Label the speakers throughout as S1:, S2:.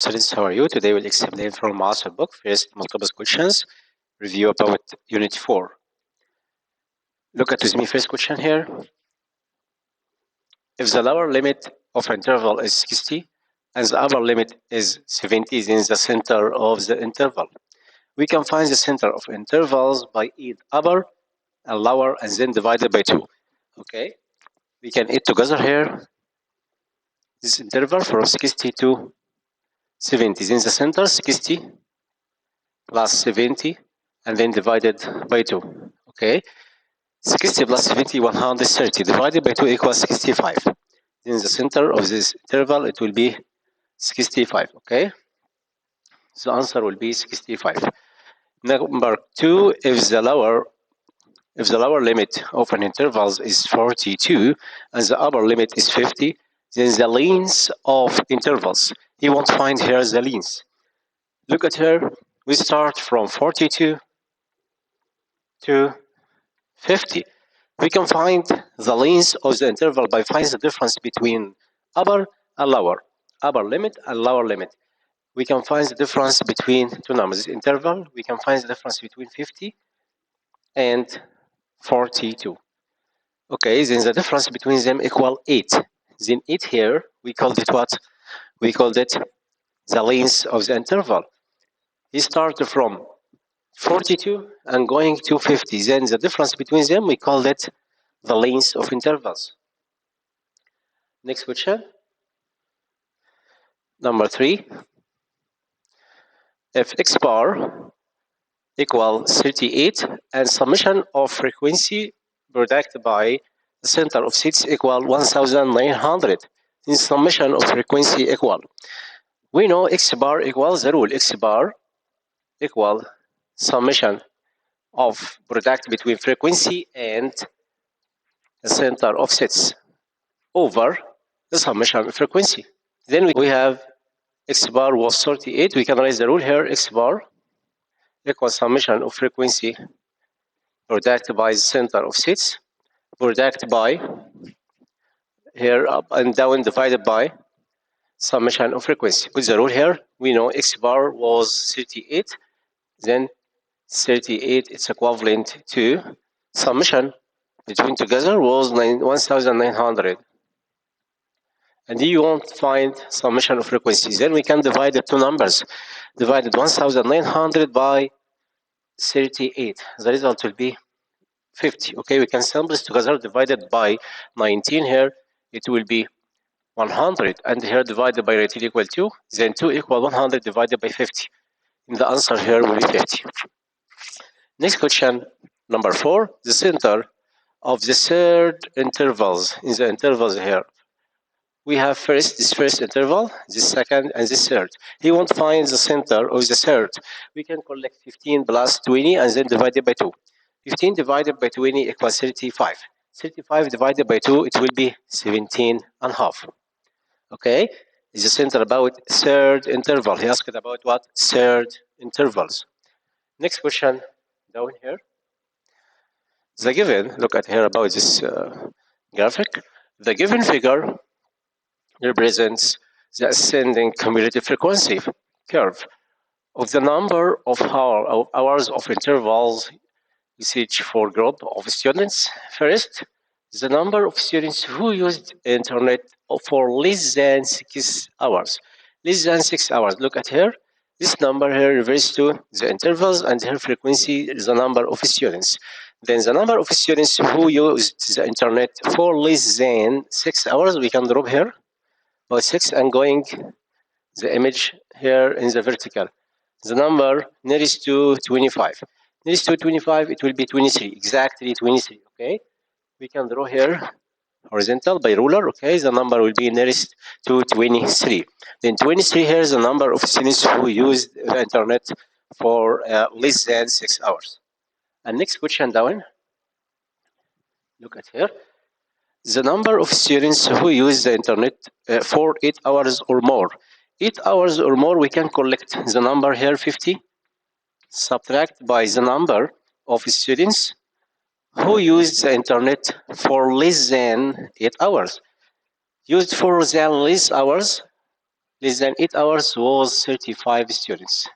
S1: Students, how are you? Today we'll explain from Al-Moasser Book. First, multiple questions. Review about Unit 4. Look at with me first question here. If the lower limit of interval is 60 and the upper limit is 70, then the center of the interval. We can find the center of intervals by add upper and lower and then divided by 2. Okay? We can add together here this interval from 60 to 70. Then the center 60 plus 70 and then divided by 2. Okay, 60 plus 70, 130 divided by 2 equals 65. In the center of this interval, it will be 65. Okay, the answer will be 65. Number 2, if the lower limit of an interval is 42 and the upper limit is 50, then the length of intervals. You won't find here the length. Look at here. We start from 42 to 50. We can find the length of the interval by finding the difference between upper and lower, upper limit and lower limit. We can find the difference between two numbers. This interval, we can find the difference between 50 and 42. Okay, then the difference between them equal 8. Then 8 here, we called it what? We called it the length of the interval. We start from 42 and going to 50. Then the difference between them, we call it the length of intervals. Next question. Number 3. If x bar equal 38 and summation of frequency product by the center of sets equal 1900, then summation of frequency equal. We know x bar equals the rule x bar equal summation of product between frequency and the center of sets over the summation of frequency. Then we have x bar was 38. We can raise the rule here. X bar equals summation of frequency product by the center of sets product by here up and down divided by summation of frequency. Put the rule here. We know x bar was 38. Then 38 it's equivalent to summation between together was 1900. And you won't find summation of frequencies. Then we can divide the two numbers. Divided 1900 by 38. The result will be 50. Okay, we can sum this together divided by 19 here. It will be 100. And here divided by rate equal 2. Then 2 equal 100 divided by 50. And the answer here will be 50. Next question, number 4. The center of the third intervals in the intervals here. We have this first interval, this second, and this third. He won't find the center of the third. We can collect 15 plus 20 and then divide it by 2. 15 divided by 20 equals 35. 35 divided by 2, it will be 17 and a half. Okay? Is the center about third interval. He asked about what? Third intervals. Next question down here. The given, look at here about this graphic. The given figure represents the ascending cumulative frequency curve of the number of hours of intervals usage for group of students. First, the number of students who used internet for less than 6 hours. Less than 6 hours. Look at here. This number here refers to the intervals and her frequency is the number of students. Then the number of students who used the internet for less than 6 hours, we can drop here. By 6 and going the image here in the vertical. The number nearest to 25. Nearest to 25, it will be 23, exactly 23, okay? We can draw here horizontal by ruler, okay? The number will be nearest to 23. Then 23 here is the number of students who used the internet for less than 6 hours. And next question down, look at here. The number of students who use the internet for 8 hours or more. 8 hours or more, we can collect the number here, 50, subtract by the number of students who used the internet for less than 8 hours. Used for the less hours, less than 8 hours was 35 students.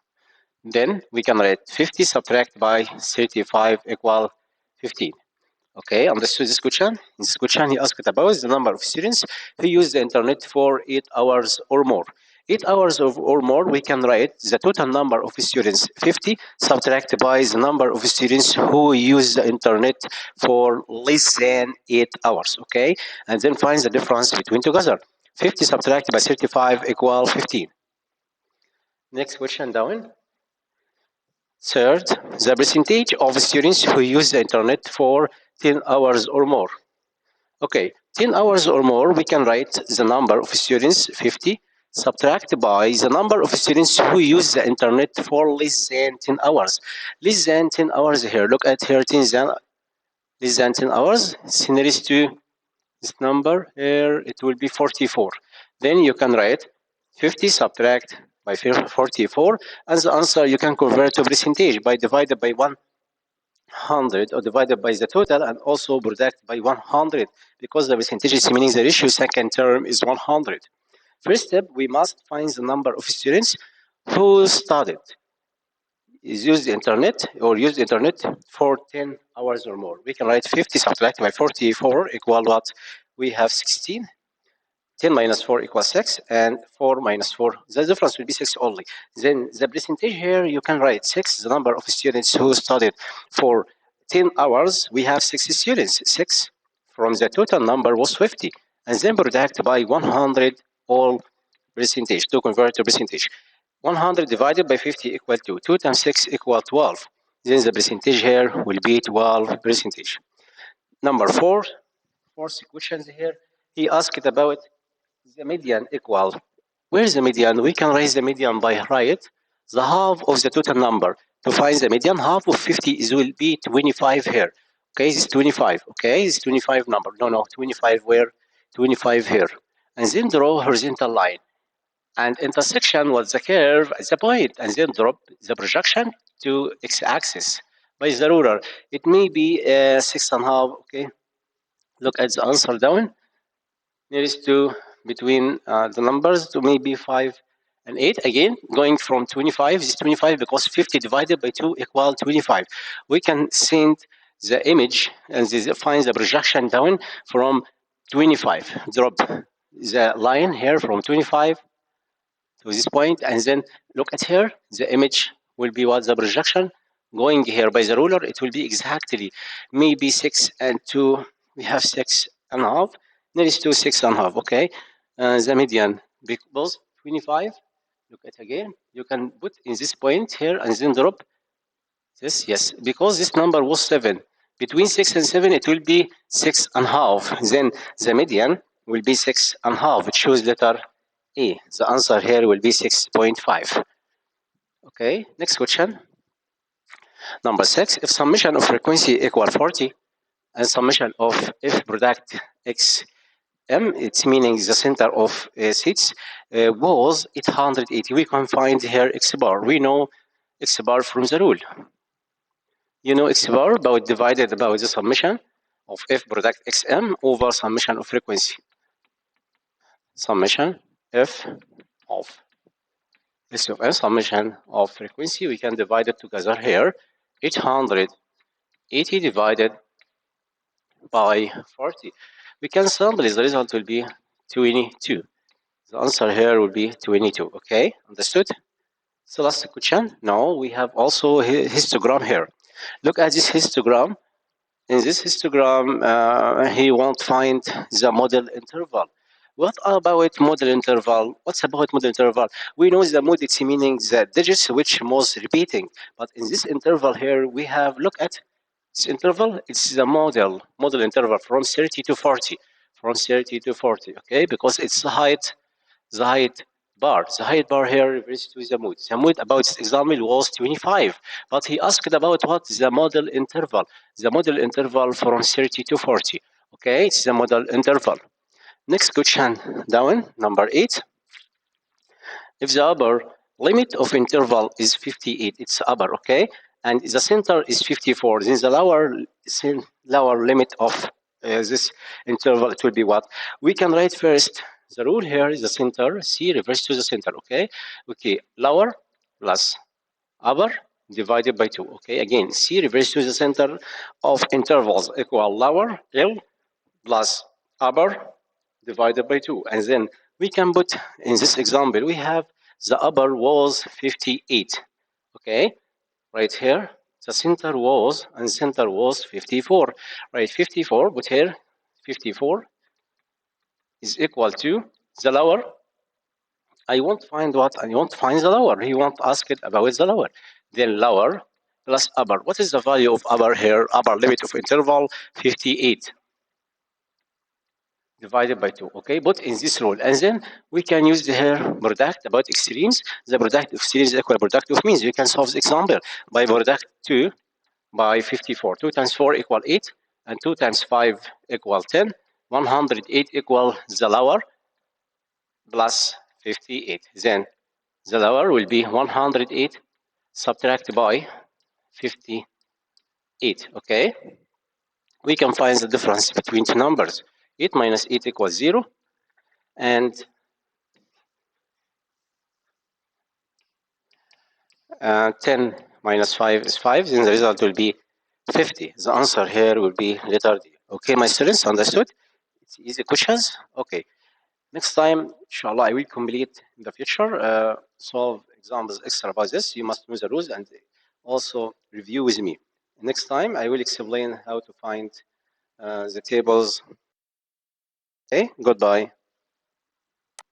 S1: Then we can write 50 subtract by 35 equal 15. Okay, understood this question? In this question, he asked about the number of students who use the internet for 8 hours or more. 8 hours or more, we can write the total number of students, 50, subtract by the number of students who use the internet for less than 8 hours, okay? And then find the difference between together. 50 subtract by 35 equal 15. Next question down. Third, the percentage of students who use the internet for 10 hours or more. Okay, 10 hours or more, we can write the number of students, 50, subtract by the number of students who use the internet for less than 10 hours. Less than 10 hours here, look at here, less than 10 hours, scenario to this number here, it will be 44. Then you can write 50 subtract by 44, and the answer you can convert to percentage by divided by 100 or divided by the total, and also product by 100 because the percentage is meaning the ratio second term is 100. First step, we must find the number of students who studied is used the internet or used the internet for 10 hours or more. We can write 50 subtract by 44 equal what? We have 16. 10 minus 4 equals 6, and 4 minus 4, the difference will be 6 only. Then the percentage here, you can write 6, the number of students who studied for 10 hours, we have 6 students. 6 from the total number was 50, and then product by 100 all percentage to convert to percentage. 100 divided by 50 equal to 2 times 6 equal 12. Then the percentage here will be 12 percentage. Number 4, fourth questions here, he asked about the median equal. Where is the median? We can raise the median by right the half of the total number. To find the median, half of 50 is will be 25 here. Okay, this is 25. Okay, this is 25 number. No, 25 where? 25 here. And then draw horizontal line. And intersection with the curve at the point, and then drop the projection to x-axis by the ruler. It may be 6.5. Okay, look at the answer down. Nearest to between the numbers to maybe 5 and 8. Again, going from 25, this is 25 because 50 divided by 2 equal 25. We can send the image and find the projection down from 25. Drop the line here from 25 to this point, and then look at here. The image will be what the projection going here by the ruler. It will be exactly maybe 6 and 2. We have 6.5. Nearest to 6.5. Okay, the median because 25. Look at again. You can put in this point here and then drop this. Yes, because this number was 7. Between 6 and 7, it will be 6.5. Then the median will be 6.5. Choose letter A. The answer here will be 6.5. Okay, next question. Number 6, if summation of frequency equal 40 and summation of f product x m, it's meaning the center of seats, was 880. We can find here x bar. We know x bar from the rule. You know x bar about divided about the summation of f product xm over summation of frequency. Summation f of S of n, summation of frequency, we can divide it together here. 880 divided by 40. We can simplify, the result will be 22. The answer here will be 22. Okay, understood? So last question. Now we have also a histogram here. Look at this histogram. In this histogram, he won't find the model interval. What about model interval? What's about model interval? We know the mode, it's meaning the digits which was repeating. But in this interval here, we have, look at this interval. It's the model interval from 30 to 40. From 30 to 40, okay? Because it's the height bar. The height bar here refers to the mood. The mood about this example was 25. But he asked about what is the model interval. The model interval from 30 to 40. Okay, it's the model interval. Next question down, number 8. If the upper limit of interval is 58, it's upper, okay? And the center is 54, then the lower limit of this interval, it will be what? We can write first The rule here is the center. C reverse to the center. Okay. Okay. Lower plus upper divided by 2. Okay. Again, C reverse to the center of intervals equal lower L plus upper divided by 2. And then we can put in this example, we have the upper was 58. Okay. Right here, the center was and center was 54. Right. 54, but here 54 is equal to the lower. I won't find what? I won't find the lower. He won't ask it about the lower. Then lower plus upper. What is the value of upper here? Upper limit of interval 58 divided by 2. Okay, but in this rule. And then we can use the here product about extremes. The product of extremes is equal product of means. We can solve the example by product 2 by 54. 2 times 4 equal 8. And 2 times 5 equal 10. 108 equal the lower plus 58. Then the lower will be 108 subtracted by 58. Okay, we can find the difference between two numbers. 8 minus 8 equals 0, and 10 minus 5 is 5. Then the result will be 50. The answer here will be letter D. Okay, my students, understood? It's easy questions. Okay. Next time, inshallah, I will complete in the future, solve examples extra about this. You must know the rules and also review with me. Next time, I will explain how to find the tables. Okay, goodbye.